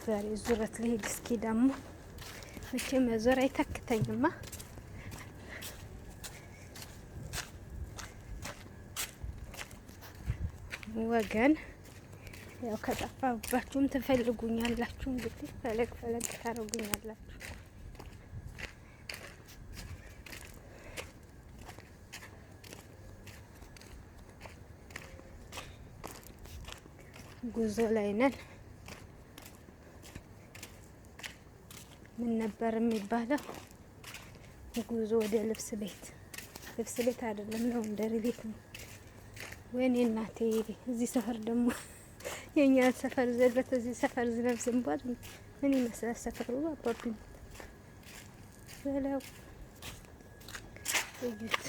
ዛሬ ዙረት ልሄድ እስኪ ደግሞ መቼም መዞር አይተክተኝማ። ወገን ያው ከጠፋባችሁም ትፈልጉኛላችሁ፣ እንግዲህ ፈለግ ፈለግ ታረጉኛላችሁ። ጉዞ ላይ ነን። ምን ነበር የሚባለው? ጉዞ ወደ ልብስ ቤት። ልብስ ቤት አይደለም ላውንደሪ ቤት ነው። ወይኔ እናቴ! እዚህ ሰፈር ደግሞ የኛ ሰፈር ዘበት እዚህ ሰፈር ዝናብ ዝንቧል። ምን ይመስላል ሰፈሩ? አባብኝ ሰላም እዩት።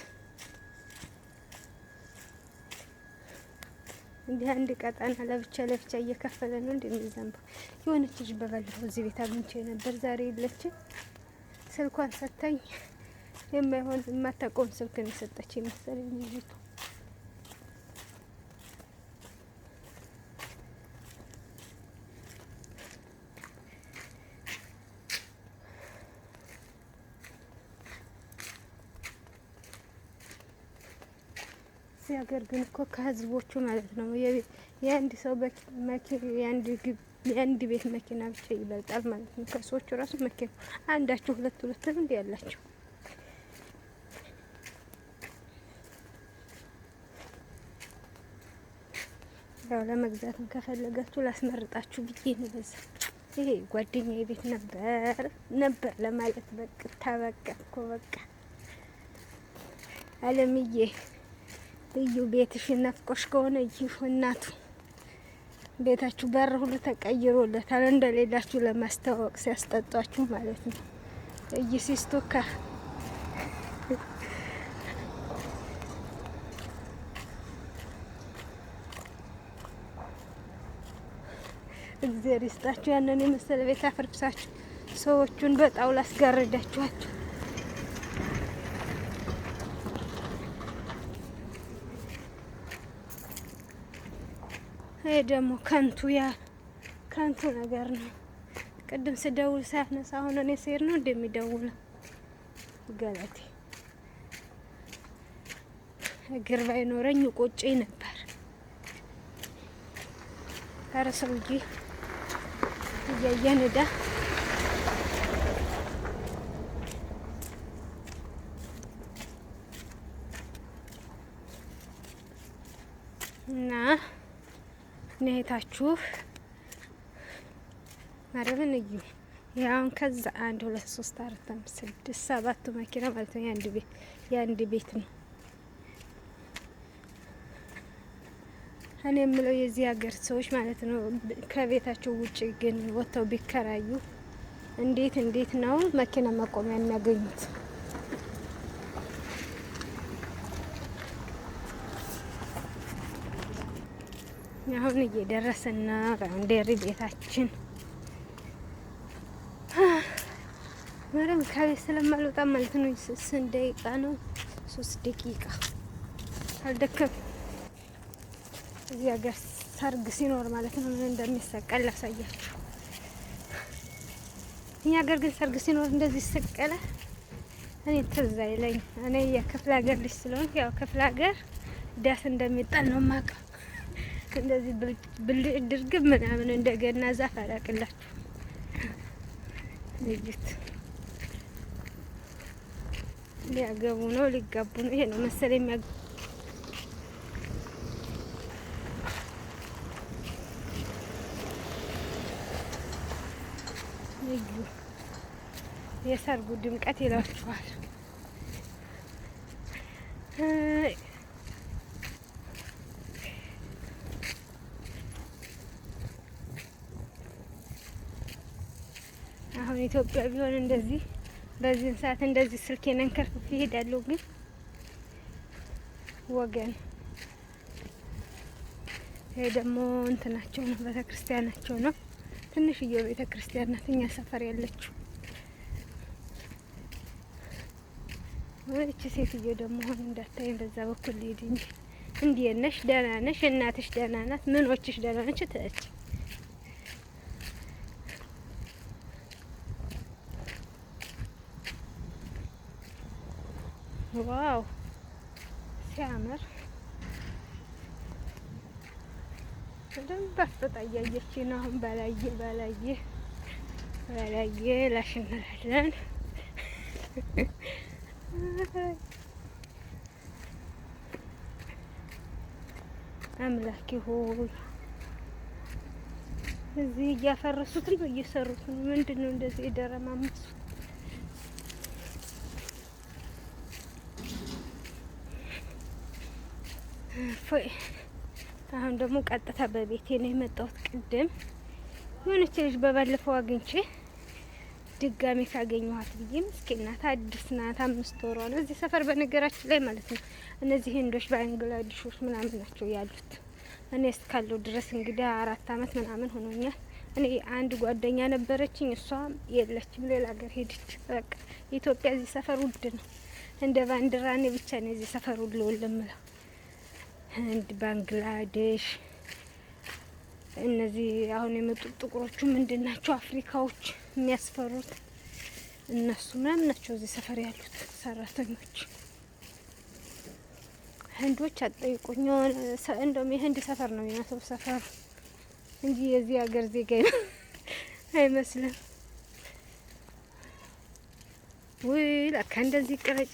እንዲህ አንድ ቀጣና ለብቻ ለብቻ እየከፈለ ነው እንደሚዘንበው። የሆነች ልጅ በባለፈው እዚህ ቤት አግኝቼ ነበር። ዛሬ የለችም። ስልኳን ሰታኝ የማይሆን የማታውቀውን ስልክ ነው የሰጠች መሰለኝ ልጅቱ። ሀገር ግን እኮ ከህዝቦቹ ማለት ነው የአንድ ሰው የአንድ ቤት መኪና ብቻ ይበልጣል ማለት ነው። ከሰዎቹ ራሱ መኪና አንዳችሁ ሁለት እንዴ ያላችሁ። ያው ለመግዛትም ከፈለጋችሁ ላስመርጣችሁ ብዬ ነው። በዛ ይሄ ጓደኛዬ ቤት ነበር ለማለት በቃ እኮ በቃ አለምዬ እዩ ቤትሽን ናፍቆሽ ከሆነ እዩ እናቱ ቤታችሁ በር ሁሉ ተቀይሮለታል። እንደሌላችሁ ለማስተዋወቅ ሲያስጠጧችሁ ማለት ነው። እይ ሲስቶካ እግዚአብሔር ይስጣችሁ። ያንን የመሰለ ቤት አፍርሳችሁ ሰዎቹን በጣውላ አስጋረዳችኋቸው። ይሄ ደግሞ ከንቱ ነገር ነው። ቅድም ስደውል ሳያነሳ አሁን እኔ ስሄድ ነው እንደሚደውለው። ገለቴ እግር ባይኖረኝ ቆጨኝ ነበር። ኧረ ሰውዬ እያየን እዳ እና ነይታችሁ ማረብን እዩ። ያውን ከዛ 1 2 3 4 5 6 7 መኪና ማለት ነው። የአንድ ቤት ነው። እኔ የምለው የዚህ ሀገር ሰዎች ማለት ነው ከቤታቸው ውጭ ግን ወጥተው ቢከራዩ እንዴት ነው መኪና መቆሚያ የሚያገኙት? አሁን እየደረስን ነው ላውንደሪ ቤታችን። ማረም ከቤት ስለማልወጣ ማለት ነው 6 ደቂቃ ነው 3 ደቂቃ አልደከም። እዚህ ሀገር ሰርግ ሲኖር ማለት ነው ምን እንደሚሰቀል ላሳያችሁ። እኛ ሀገር ግን ሰርግ ሲኖር እንደዚህ ይሰቀለ እኔ ትዝ አይለኝ። እኔ የክፍለ ሀገር ልጅ ስለሆንኩ ያው ክፍለ ሀገር ዳስ እንደሚጣል ነው የማውቀው። እንደዚህ ብልጭ ድርግም ምናምን እንደገና ዛፍ አላቅላችሁ ልጅት ሊያገቡ ነው ሊጋቡ ነው። ይሄ ነው መሰለኝ የሰርጉ ድምቀት ይላችኋል። አሁን ኢትዮጵያ ቢሆን እንደዚህ በዚህ ሰዓት እንደዚህ ስልኬን እንከርፍፍ ይሄዳለሁ። ግን ወገን ይሄ ደግሞ እንትናቸው ነው፣ ቤተክርስቲያናቸው ነው። ትንሽዬ ቤተክርስቲያን ናት እኛ ሰፈር ያለችው። እቺ ሴትዮ ደግሞ አሁን እንዳታየኝ በዛ በኩል ልሂድ እንጂ እንዴት ነሽ? ደህና ነሽ? እናትሽ ደህና ናት? ምኖችሽ ደህና ነች? ተች ዋው ሲያምር! በደንብ አስጠጣ እያየች ነው። አሁን በላየ ላሽ እንላለን። አምላኬ ሆይ እዚህ እያፈረሱት ነው፣ እየሰሩት ነው። ምንድን ነው እንደዚህ የደረማመሱት? አሁን ደግሞ ቀጥታ በቤቴ ነው የመጣሁት። ቅድም የሆነች ልጅ በባለፈው አግኝቼ ድጋሜ ካገኘኋት ብዬ ምስኪን ናት፣ አዲስ ናት፣ 5 ወሯ ነው እዚህ ሰፈር በነገራችን ላይ ማለት ነው። እነዚህ ህንዶች ባንግላዴሾች ምናምን ናቸው ያሉት። እኔ እስካለሁ ድረስ እንግዲህ 4 አመት ምናምን ሆኖኛል። እኔ አንድ ጓደኛ ነበረችኝ፣ እሷም የለችም፣ ሌላ ሀገር ሄደች። በቃ ኢትዮጵያ እዚህ ሰፈር ውድ ነው። እንደ ባንዲራ እኔ ብቻ ነው እዚህ ሰፈር ውል የምለው። ህንድ፣ ባንግላዴሽ፣ እነዚህ አሁን የመጡት ጥቁሮቹ ምንድን ናቸው? አፍሪካዎች የሚያስፈሩት እነሱ ምናምን ናቸው እዚህ ሰፈር ያሉት ሰራተኞች። ህንዶች አጠይቁኝ። እንደውም የህንድ ሰፈር ነው የሚመስለው ሰፈሩ እንጂ የዚህ ሀገር ዜጋ አይመስልም። ውይ ለካ እንደዚህ ቅረጭ